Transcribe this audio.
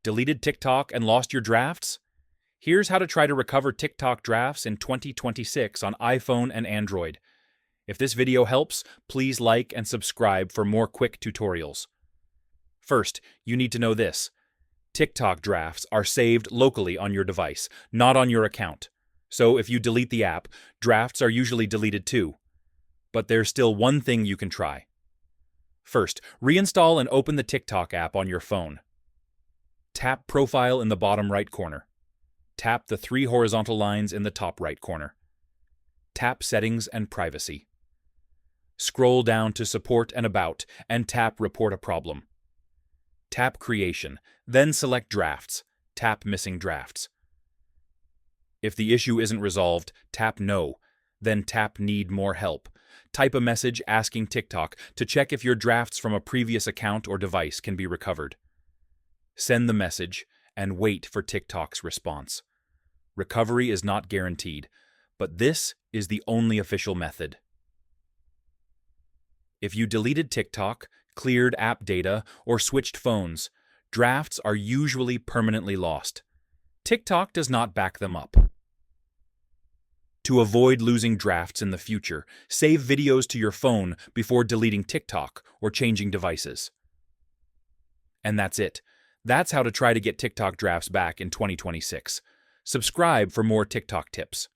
Deleted TikTok and lost your drafts? Here's how to try to recover TikTok drafts in 2026 on iPhone and Android. If this video helps, please like and subscribe for more quick tutorials. First, you need to know this. TikTok drafts are saved locally on your device, not on your account. So if you delete the app, drafts are usually deleted too. But there's still one thing you can try. First, reinstall and open the TikTok app on your phone. Tap Profile in the bottom right corner. Tap the 3 horizontal lines in the top right corner. Tap Settings and Privacy. Scroll down to Support and About and tap Report a Problem. Tap Creation, then select Drafts. Tap Missing Drafts. If the issue isn't resolved, tap No, then tap Need More Help. Type a message asking TikTok to check if your drafts from a previous account or device can be recovered. Send the message and wait for TikTok's response. Recovery is not guaranteed, but this is the only official method. If you deleted TikTok, cleared app data, or switched phones, drafts are usually permanently lost. TikTok does not back them up. To avoid losing drafts in the future, save videos to your phone before deleting TikTok or changing devices. And that's it. That's how to try to get TikTok drafts back in 2026. Subscribe for more TikTok tips.